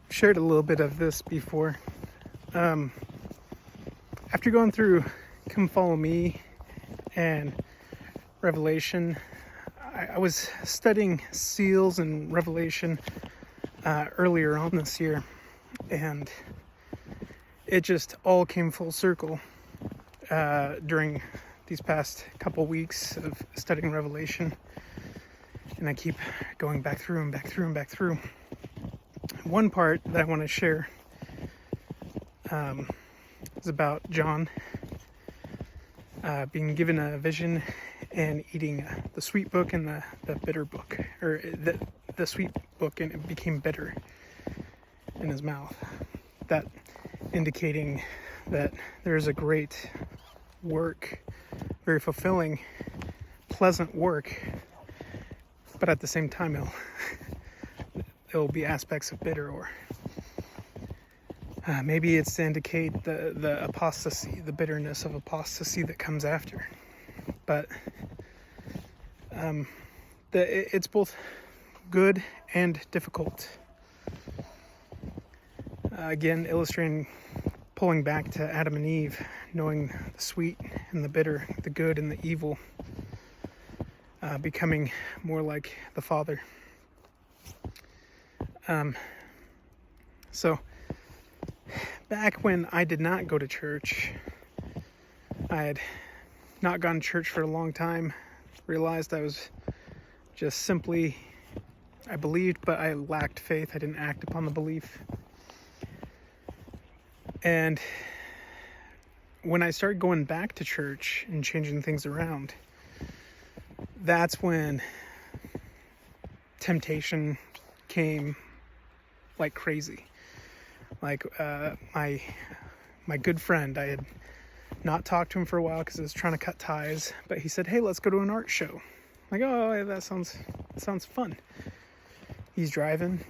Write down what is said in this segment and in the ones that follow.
shared a little bit of this before. After going through Come Follow Me and Revelation, I was studying seals and Revelation earlier on this year, and it just all came full circle during these past couple weeks of studying Revelation, and I keep going back through and back through and back through. One part that I want to share is about John being given a vision and eating the sweet book and the bitter book, or the sweet book, and it became bitter in his mouth. That indicating that there's a great work, very fulfilling, pleasant work, but at the same time there will be aspects of bitter, or maybe it's to indicate the apostasy, the bitterness of apostasy that comes after. But it's both good and difficult. Again, illustrating, pulling back to Adam and Eve, knowing the sweet and the bitter, the good and the evil, becoming more like the Father. So, back when I did not go to church, I had not gone to church for a long time, realized I was just simply, I believed, but I lacked faith. I didn't act upon the belief. And when I started going back to church and changing things around, that's when temptation came like crazy. Like my good friend, I had not talked to him for a while because I was trying to cut ties, but he said, "Hey, let's go to an art show." I'm like, oh, that sounds fun. He's driving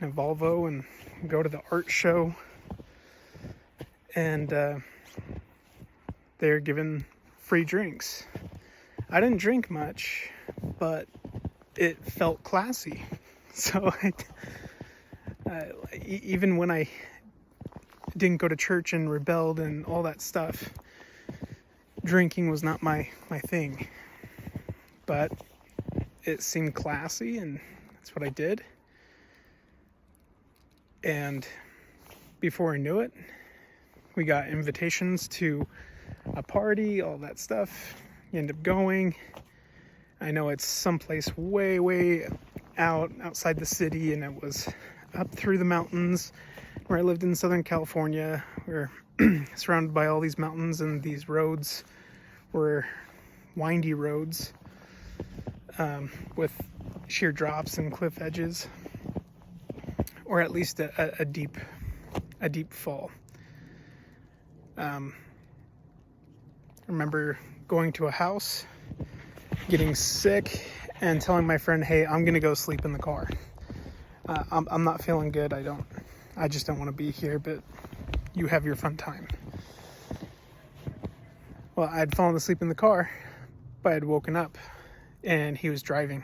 in a Volvo and go to the art show, and they're giving free drinks. I didn't drink much, but it felt classy. So even when I didn't go to church and rebelled and all that stuff, drinking was not my thing. But it seemed classy, and that's what I did. And before I knew it, we got invitations to a party, all that stuff. You end up going. I know it's someplace way, way outside the city, and it was up through the mountains where I lived in Southern California. We're surrounded by all these mountains, and these roads were windy roads with sheer drops and cliff edges, or at least a deep fall. I remember going to a house, getting sick, and telling my friend, "Hey, I'm gonna go sleep in the car. I'm not feeling good. I just don't want to be here, but you have your fun time." Well, I'd fallen asleep in the car, but I'd woken up and he was driving,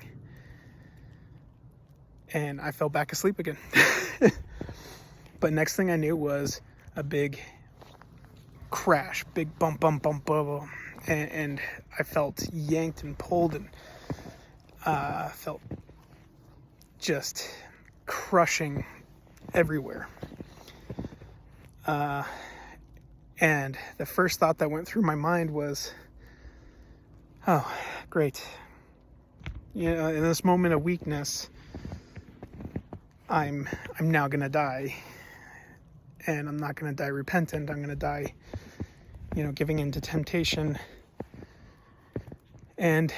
and I fell back asleep again. But next thing I knew was a big crash, big bump, and I felt yanked and pulled, and felt just crushing everywhere. And the first thought that went through my mind was, oh, great. You know, in this moment of weakness, I'm now gonna die. And I'm not gonna die repentant. I'm gonna die, giving in to temptation. And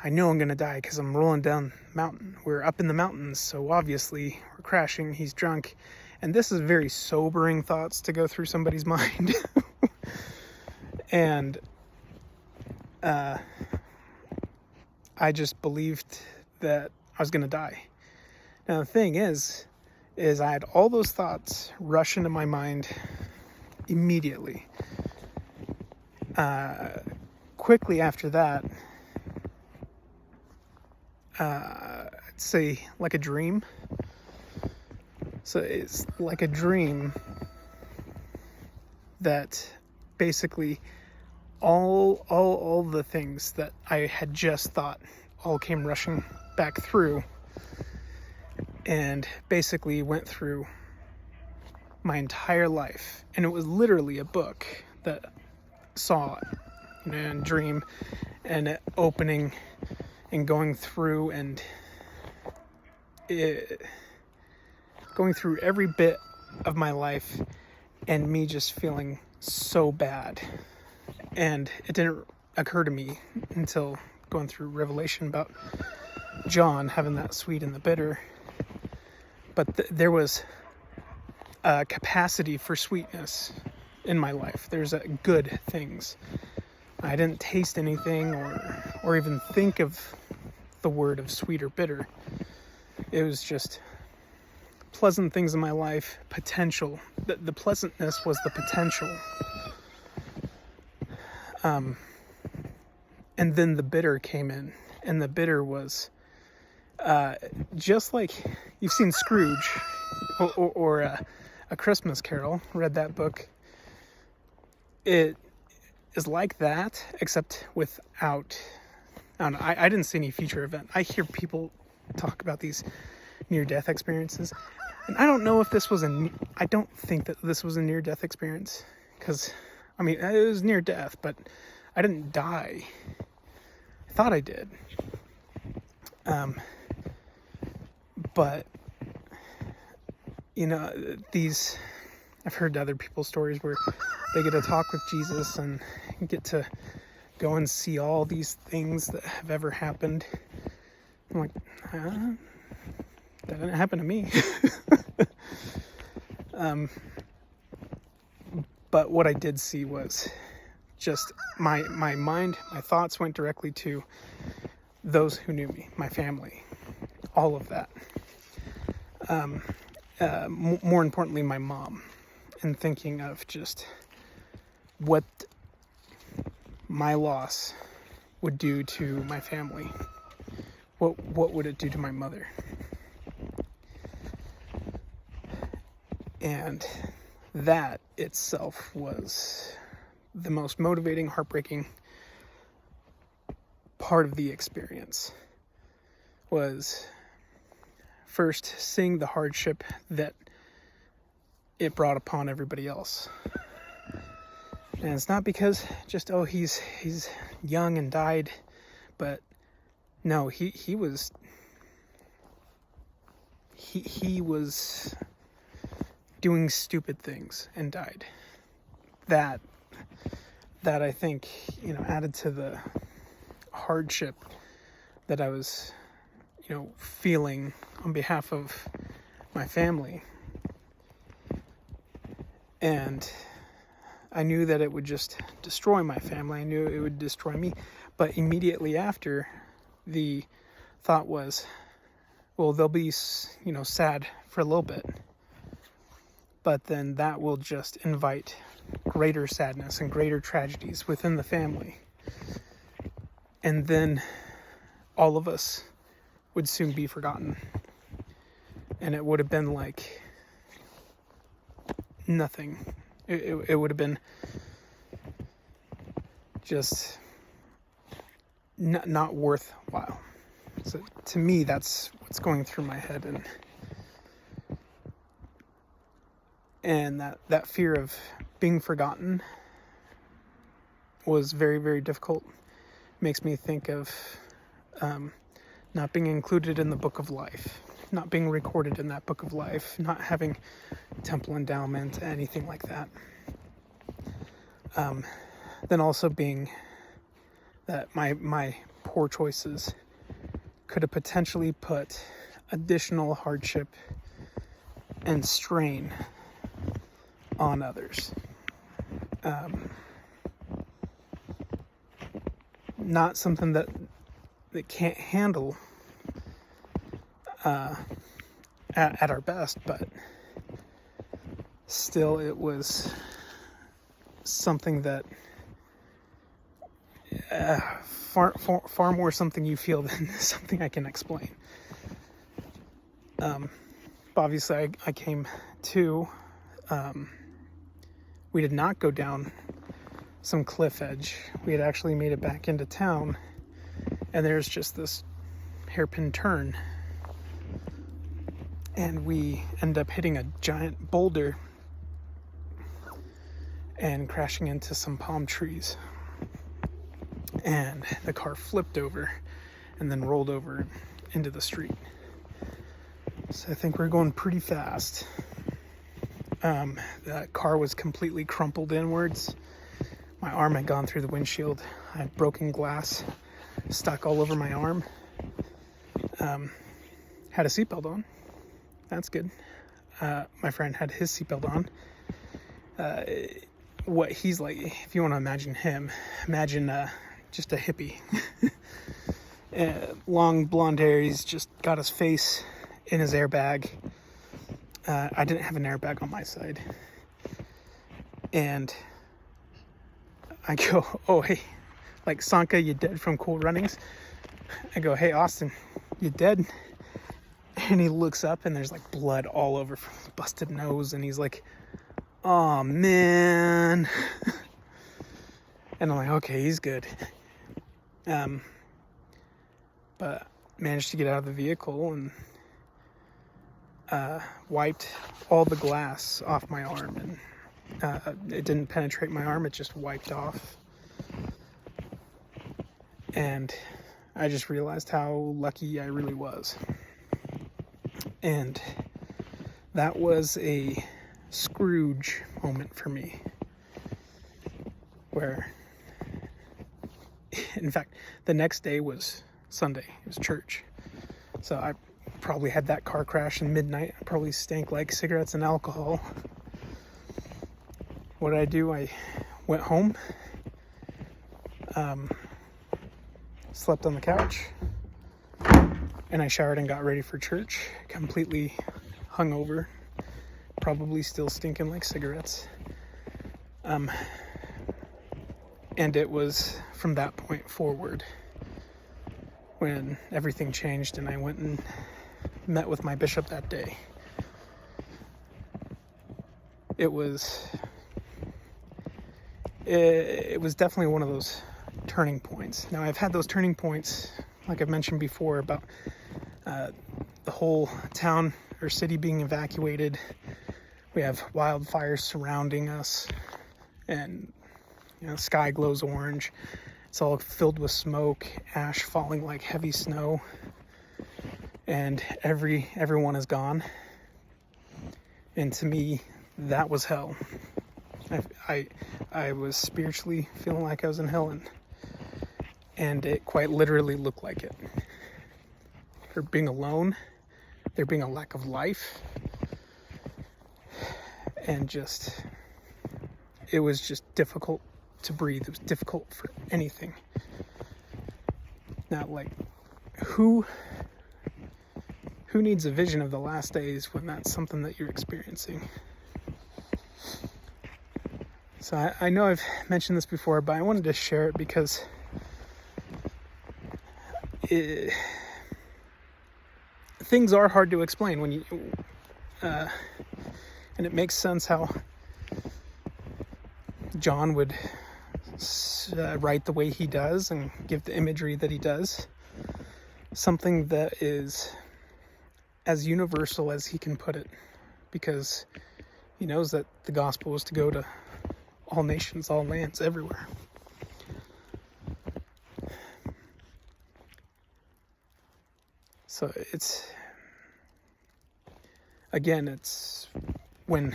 I know I'm gonna die because I'm rolling down the mountain. We're up in the mountains, so obviously we're crashing. He's drunk. And this is very sobering thoughts to go through somebody's mind. And I just believed that I was going to die. Now, the thing is I had all those thoughts rush into my mind immediately. Quickly after that, I'd say like a dream. So it's like a dream that basically all the things that I had just thought all came rushing back through, and basically went through my entire life. And it was literally a book that saw and dream and opening and going through and going through every bit of my life, and me just feeling so bad. And it didn't occur to me until going through Revelation about John having that sweet and the bitter. But there was a capacity for sweetness in my life. There's good things. I didn't taste anything or even think of the word of sweet or bitter. It was just pleasant things in my life, potential. The pleasantness was the potential. And then the bitter came in, and the bitter was just like you've seen Scrooge or A Christmas Carol, read that book. It is like that, except without, I don't know, I didn't see any future event. I hear people talk about these near-death experiences, and I don't know if this was I don't think that this was a near-death experience, because, I mean, it was near-death, but I didn't die. I thought I did. But, you know, I've heard other people's stories where they get to talk with Jesus and get to go and see all these things that have ever happened. I'm like, that didn't happen to me. But what I did see was just my mind, my thoughts went directly to those who knew me, my family, all of that. More importantly, my mom, and thinking of just what my loss would do to my family. What would it do to my mother? And that itself was the most motivating, heartbreaking part of the experience. Was first seeing the hardship that it brought upon everybody else. And it's not because just, oh, he's young and died, but no, he was doing stupid things and died. That I think, added to the hardship that I was, feeling on behalf of my family. And I knew that it would just destroy my family. I knew it would destroy me. But immediately after, the thought was, well, they'll be, sad for a little bit. But then that will just invite greater sadness and greater tragedies within the family. And then all of us would soon be forgotten. And it would have been like nothing. It would have been just not worthwhile. So to me, that's what's going through my head. And that fear of being forgotten was very, very difficult. Makes me think of not being included in the book of life, not being recorded in that book of life, not having temple endowment, anything like that. Then also being that my poor choices could have potentially put additional hardship and strain on others. Not something that can't handle at our best, but still it was something that far more something you feel than something I can explain. obviously I came to. We did not go down some cliff edge. We had actually made it back into town, and there's just this hairpin turn, and we end up hitting a giant boulder and crashing into some palm trees, and the car flipped over and then rolled over into the street. So I think we're going pretty fast. The car was completely crumpled inwards. My arm had gone through the windshield. I had broken glass stuck all over my arm. Had a seatbelt on. That's good. My friend had his seatbelt on. What he's like, if you want to imagine him, imagine just a hippie. Long blonde hair. He's just got his face in his airbag. I didn't have an airbag on my side. And I go, oh, hey, like, Sanka, you dead from Cool Runnings? I go, hey, Austin, you dead? And he looks up, and there's, like, blood all over from his busted nose, and he's like, oh, man. And I'm like, okay, he's good. But managed to get out of the vehicle and wiped all the glass off my arm, and it didn't penetrate my arm, it just wiped off. And I just realized how lucky I really was. And that was a Scrooge moment for me, where, in fact, the next day was Sunday. It was church. So I probably had that car crash in midnight. I probably stank like cigarettes and alcohol. What did I do? I went home, slept on the couch, and I showered and got ready for church, completely hungover, probably still stinking like cigarettes. And it was from that point forward when everything changed, and I went and met with my bishop that day. It was definitely one of those turning points. Now, I've had those turning points, like I've mentioned before, about the whole town or city being evacuated. We have wildfires surrounding us, and sky glows orange. It's all filled with smoke, ash falling like heavy snow, and everyone is gone. And to me, that was hell. I was spiritually feeling like I was in hell, and it quite literally looked like it. For being alone, there being a lack of life, and it was just difficult to breathe. It was difficult for anything. Now, like, who needs a vision of the last days when that's something that you're experiencing? So I know I've mentioned this before, but I wanted to share it because things are hard to explain when you and it makes sense how John would write the way he does and give the imagery that he does. Something that is as universal as he can put it, because he knows that the gospel is to go to all nations, all lands, everywhere. So it's when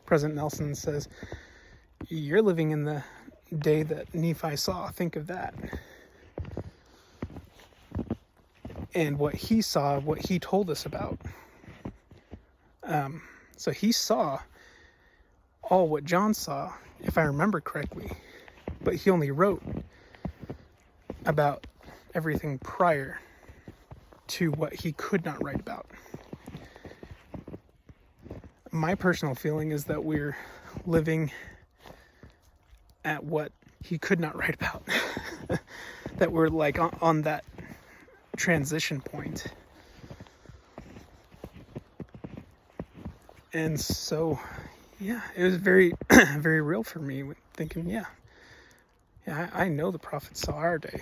President Nelson says, you're living in the day that Nephi saw, think of that. And what he saw, what he told us about. So he saw all what John saw, if I remember correctly, but he only wrote about everything prior to what he could not write about. My personal feeling is that we're living at what he could not write about. That we're like on that transition point. And so, yeah, it was very, very real for me, thinking, yeah, I know the prophets saw our day.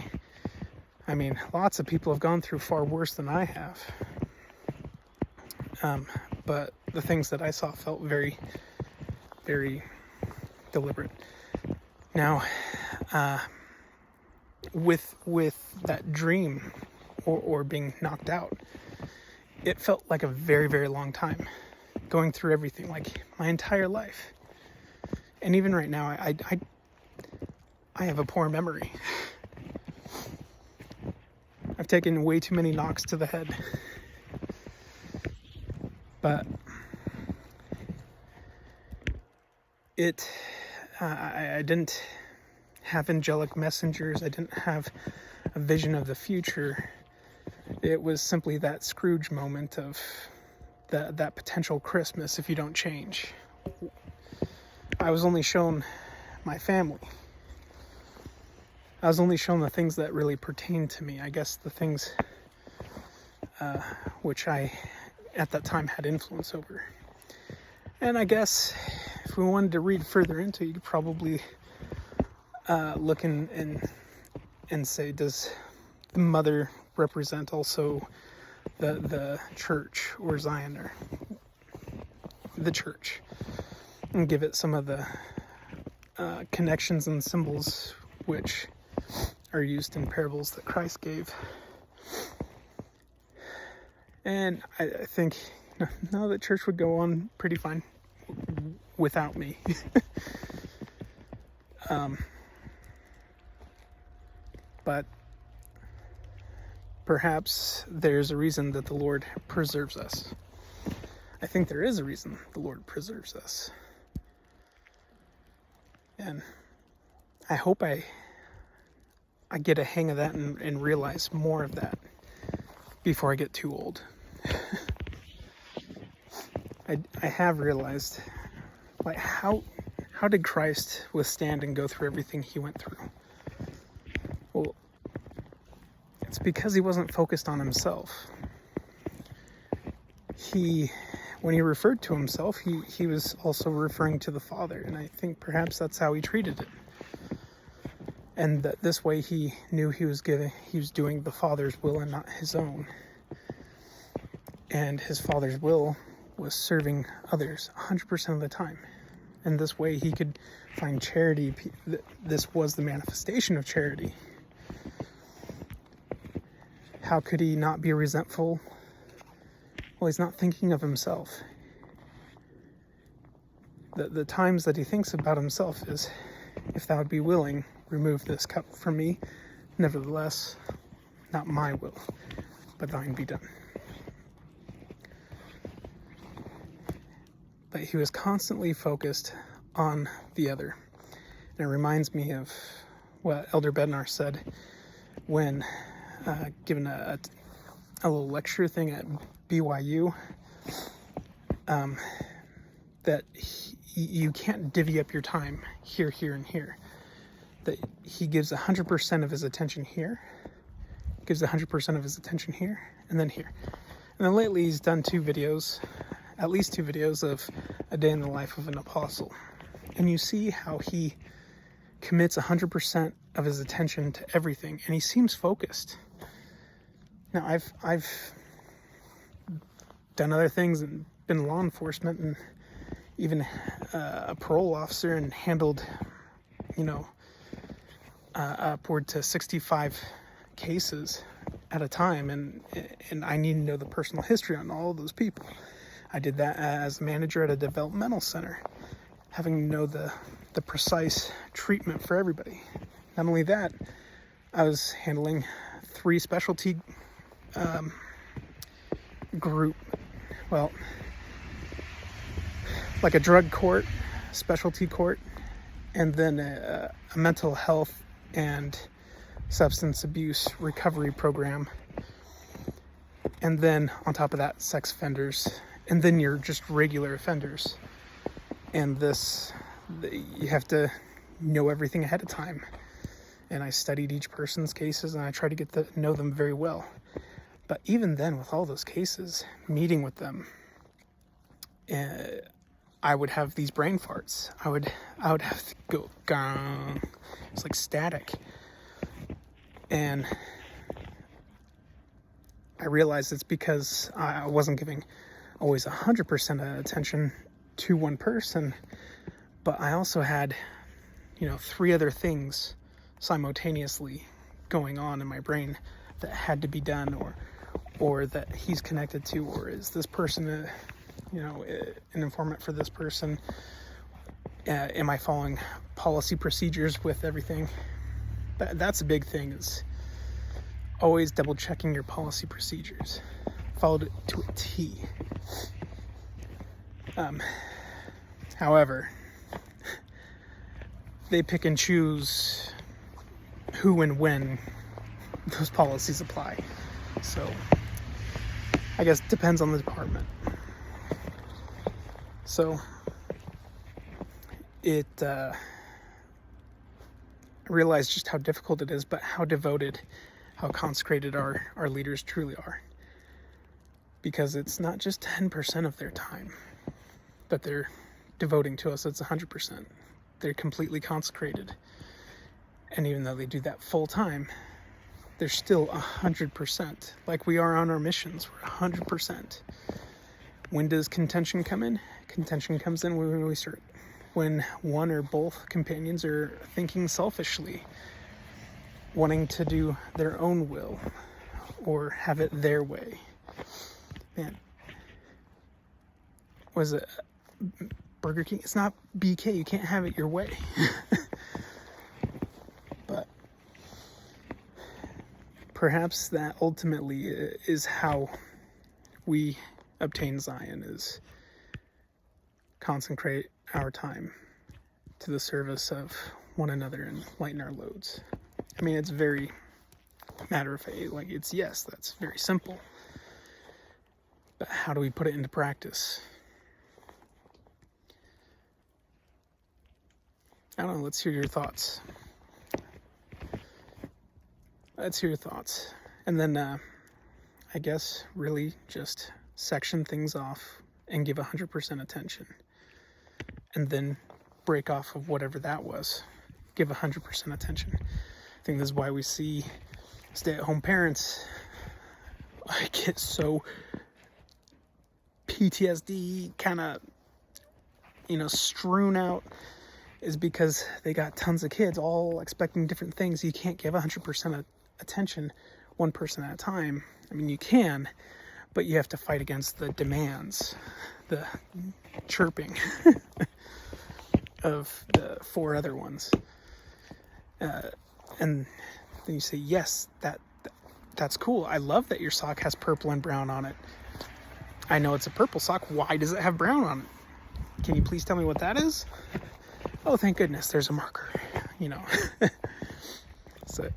I mean, lots of people have gone through far worse than I have. But the things that I saw felt very, very deliberate. Now, with that dream or being knocked out, it felt like a very, very long time. Going through everything, like my entire life. And even right now, I have a poor memory. I've taken way too many knocks to the head. But I didn't have angelic messengers. I didn't have a vision of the future. It was simply that Scrooge moment of that potential Christmas if you don't change. I was only shown my family. I was only shown the things that really pertained to me. I guess the things which I, at that time, had influence over. And I guess if we wanted to read further into it, you could probably look and say, does the mother represent also the church, or Zion, or the church, and give it some of the connections and symbols which are used in parables that Christ gave. And I think no, the church would go on pretty fine without me. But perhaps there's a reason that the Lord preserves us. I think there is a reason the Lord preserves us. And I hope I get a hang of that and realize more of that before I get too old. I have realized, like, how did Christ withstand and go through everything he went through? Well, it's because he wasn't focused on himself. When he referred to himself, he was also referring to the Father, and I think perhaps that's how he treated it. And that this way he knew he was doing the Father's will and not his own. And his Father's will was serving others 100% of the time. And this way he could find charity. This was the manifestation of charity. How could he not be resentful? Well, he's not thinking of himself. The times that he thinks about himself is, if thou would be willing, remove this cup from me. Nevertheless, not my will, but thine be done. But he was constantly focused on the other. And it reminds me of what Elder Bednar said when given a little lecture thing at BYU, that you can't divvy up your time here, and here. That he gives 100% of his attention here, gives 100% of his attention here, and then here. And then lately he's done at least two videos of a day in the life of an apostle. And you see how he commits 100% of his attention to everything, and he seems focused. Now, I've done other things and been law enforcement and even a parole officer and handled, upward to 65 cases at a time, and I need to know the personal history on all of those people. I did that as a manager at a developmental center, having to know the precise treatment for everybody. Not only that, I was handling 3 specialty group, well, like a drug court, specialty court, and then a mental health and substance abuse recovery program. And then on top of that, sex offenders, and then you're just regular offenders. And you have to know everything ahead of time. And I studied each person's cases, and I tried to get to know them very well. But even then, with all those cases, meeting with them I would have these brain farts. I would have to go gong. It's like static. And I realized it's because I wasn't giving always 100% attention to one person, but I also had, 3 other things simultaneously going on in my brain that had to be done, or that he's connected to, or is this person an informant for this person? Am I following policy procedures with everything? That's a big thing, is always double checking your policy procedures. Followed it to a T. However, they pick and choose who and when those policies apply. So I guess it depends on the department. So I realized just how difficult it is, but how devoted, how consecrated our leaders truly are. Because it's not just 10% of their time that they're devoting to us, it's 100%. They're completely consecrated. And even though they do that full time, they're still 100%. Like we are on our missions, we're 100%. When does contention come in? Contention comes in when one or both companions are thinking selfishly, wanting to do their own will or have it their way. Man, was it Burger King? It's not BK. You can't have it your way. But perhaps that ultimately is how we obtain Zion, is consecrate our time to the service of one another and lighten our loads. I mean, it's very matter of fact. Like, that's very simple. But how do we put it into practice? I don't know. Let's hear your thoughts. And then, I guess, really just section things off and give 100% attention. And then break off of whatever that was. Give 100% attention. I think this is why we see stay-at-home parents. I get so PTSD kind of, strewn out, is because they got tons of kids all expecting different things. You can't give 100% attention one person at a time. I mean, you can, but you have to fight against the demands, the chirping of the 4 other ones. And then you say, yes, that's cool. I love that your sock has purple and brown on it. I know it's a purple sock. Why does it have brown on it? Can you please tell me what that is? Oh, thank goodness, there's a marker, So,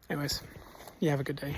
anyways, you have a good day.